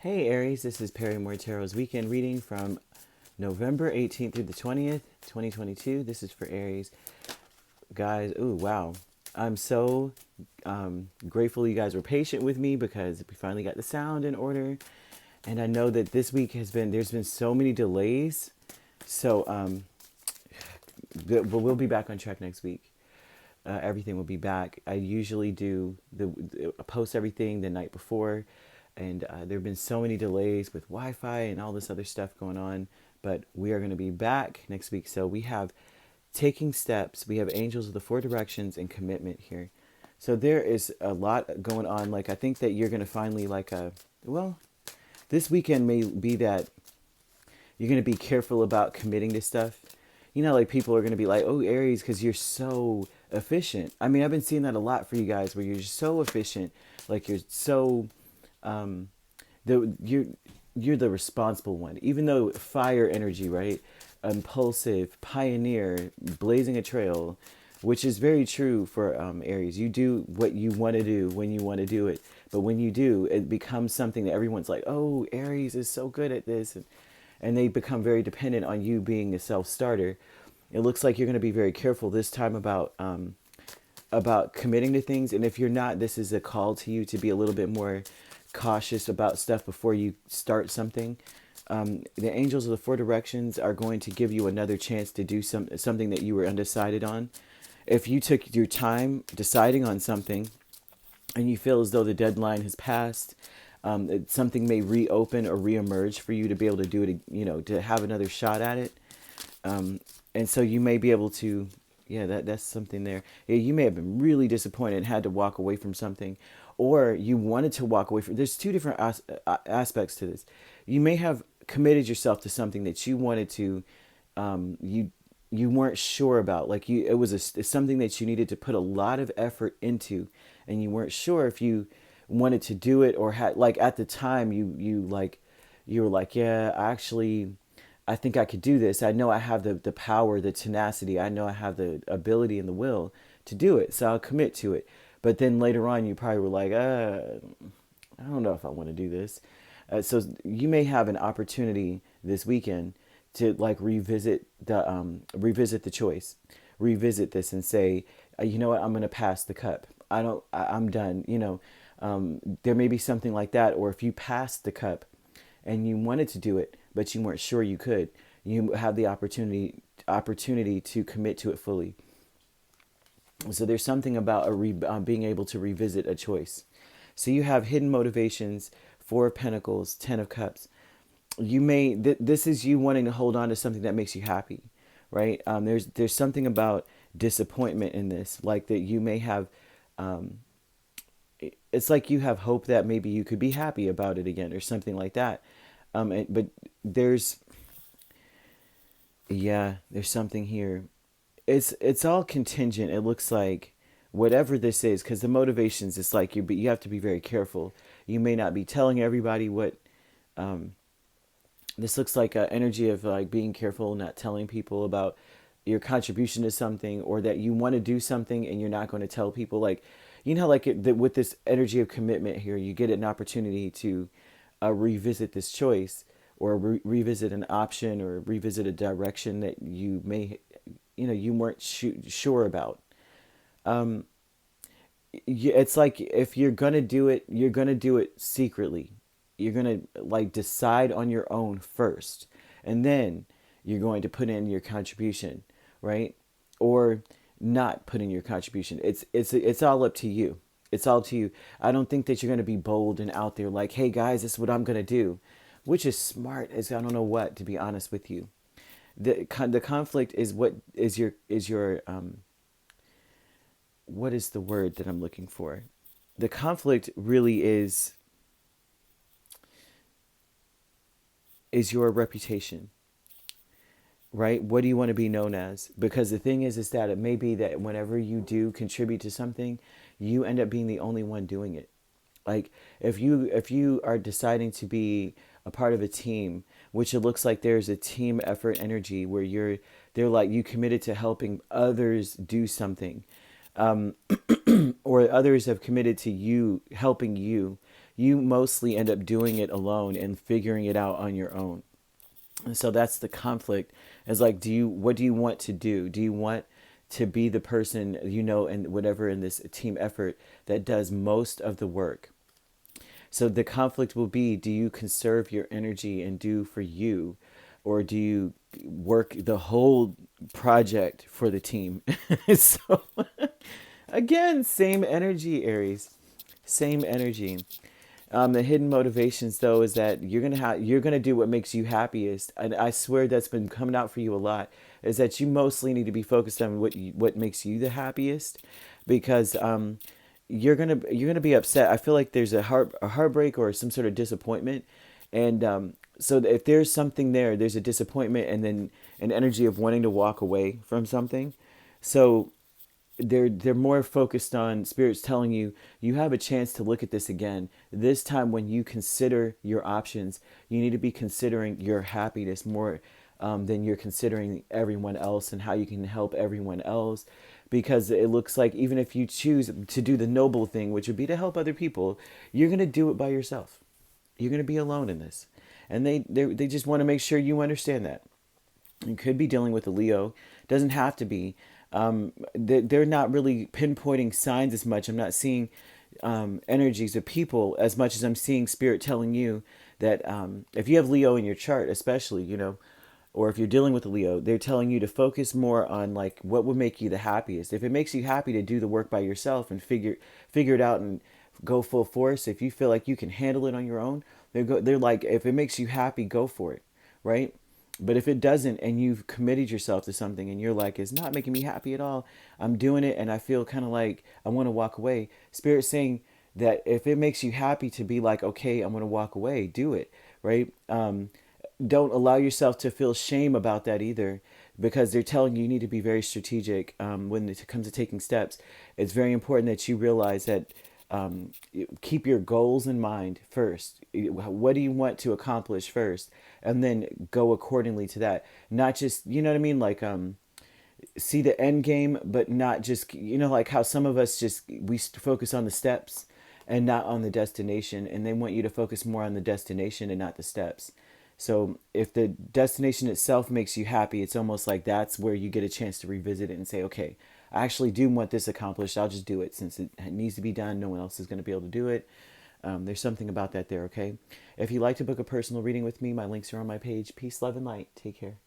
Hey Aries, this is Perrymore Tarot's weekend reading from November 18th through the 20th, 2022. This is for Aries. Guys, ooh, wow. I'm so grateful you guys were patient with me because we finally got the sound in order. And I know that this week there's been so many delays. So, but we'll be back on track next week. Everything will be back. I usually do post everything the night before, and there have been so many delays with Wi-Fi and all this other stuff going on. But we are going to be back next week. So we have taking steps. We have angels of the four directions and commitment here. So there is a lot going on. Like I think that you're going to finally this weekend may be that you're going to be careful about committing to stuff. You know, like people are going to be like, oh, Aries, because you're so efficient. I mean, I've been seeing that a lot for you guys where you're just so efficient. Like you're so, um, you're, you're the responsible one. Even though fire energy, right? Impulsive, pioneer, blazing a trail, which is very true for Aries. You do what you want to do when you want to do it. But when you do, it becomes something that everyone's like, oh, Aries is so good at this. And they become very dependent on you being a self-starter. It looks like you're going to be very careful this time about committing to things. And if you're not, this is a call to you to be a little bit more cautious about stuff before you start something. The angels of the four directions are going to give you another chance to do something that you were undecided on. If you took your time deciding on something and you feel as though the deadline has passed, something may reopen or reemerge for you to be able to do it, to have another shot at it. And so you may be able to, yeah, that's something there. Yeah, you may have been really disappointed and had to walk away from something, or you wanted to walk away from. There's two different aspects to this. You may have committed yourself to something that you wanted to, you weren't sure about. Like it was something that you needed to put a lot of effort into, and you weren't sure if you wanted to do it or had like at the time you were like, yeah, actually I think I could do this. I know I have the power, the tenacity. I know I have the ability and the will to do it. So I'll commit to it. But then later on, you probably were like, I don't know if I want to do this. So you may have an opportunity this weekend to like revisit the choice, revisit this and say, you know what, I'm going to pass the cup. I'm done. There may be something like that. Or if you passed the cup and you wanted to do it, but you weren't sure you could, you have the opportunity to commit to it fully. So there's something about being able to revisit a choice. So you have hidden motivations, Four of Pentacles, Ten of Cups. You may this is you wanting to hold on to something that makes you happy, right? There's something about disappointment in this, like that you may have. It's like you have hope that maybe you could be happy about it again or something like that. But there's there's something here. It's all contingent. It looks like whatever this is, because the motivations, it's like you have to be very careful. You may not be telling everybody what. This looks like an energy of like being careful, not telling people about your contribution to something, or that you want to do something and you're not going to tell people. Like, like with this energy of commitment here, you get an opportunity to revisit this choice, or revisit an option, or revisit a direction that you may, you weren't sure about. It's like if you're gonna do it, you're gonna do it secretly. You're gonna like decide on your own first, and then you're going to put in your contribution, right? Or not put in your contribution. It's all up to you. It's all up to you. I don't think that you're gonna be bold and out there like, hey guys, this is what I'm gonna do, which is smart as I don't know what, to be honest with you. The conflict is what is the word that I'm looking for? The conflict really is your reputation, right? What do you want to be known as? Because the thing is that it may be that whenever you do contribute to something, you end up being the only one doing it. Like if you are deciding to be a part of a team, which it looks like there's a team effort energy where they're like you committed to helping others do something, or others have committed to you helping you you mostly end up doing it alone and figuring it out on your own. And so that's the conflict. Is like, what do you want to do? Do you want to be the person, and whatever in this team effort that does most of the work? So the conflict will be, do you conserve your energy and do for you, or do you work the whole project for the team? So again, same energy, Aries, same energy. The hidden motivations, though, is that you're gonna do what makes you happiest, and I swear that's been coming out for you a lot. Is that you mostly need to be focused on what makes you the happiest, because you're gonna be upset. I feel like there's a heartbreak or some sort of disappointment, and so if there's something there, there's a disappointment, and then an energy of wanting to walk away from something. So they're more focused on spirits telling you you have a chance to look at this again. This time, when you consider your options, you need to be considering your happiness more than you're considering everyone else and how you can help everyone else. Because it looks like even if you choose to do the noble thing, which would be to help other people, you're going to do it by yourself. You're going to be alone in this. And they just want to make sure you understand that. You could be dealing with a Leo. Doesn't have to be. They're not really pinpointing signs as much. I'm not seeing energies of people as much as I'm seeing spirit telling you that if you have Leo in your chart, especially, or if you're dealing with a Leo, they're telling you to focus more on like what would make you the happiest. If it makes you happy to do the work by yourself and figure it out and go full force, if you feel like you can handle it on your own, they're like, if it makes you happy, go for it, right? But if it doesn't, and you've committed yourself to something and you're like, it's not making me happy at all, I'm doing it and I feel kind of like I want to walk away. Spirit's saying that if it makes you happy to be like, okay, I'm going to walk away, do it, right? Don't allow yourself to feel shame about that either, because they're telling you need to be very strategic when it comes to taking steps. It's very important that you realize that keep your goals in mind first. What do you want to accomplish first? And then go accordingly to that. Not just, you know what I mean? Like, see the end game, but not just, like how some of us we focus on the steps and not on the destination. And they want you to focus more on the destination and not the steps. So if the destination itself makes you happy, it's almost like that's where you get a chance to revisit it and say, okay, I actually do want this accomplished. I'll just do it since it needs to be done. No one else is going to be able to do it. There's something about that there, okay? If you'd like to book a personal reading with me, my links are on my page. Peace, love, and light. Take care.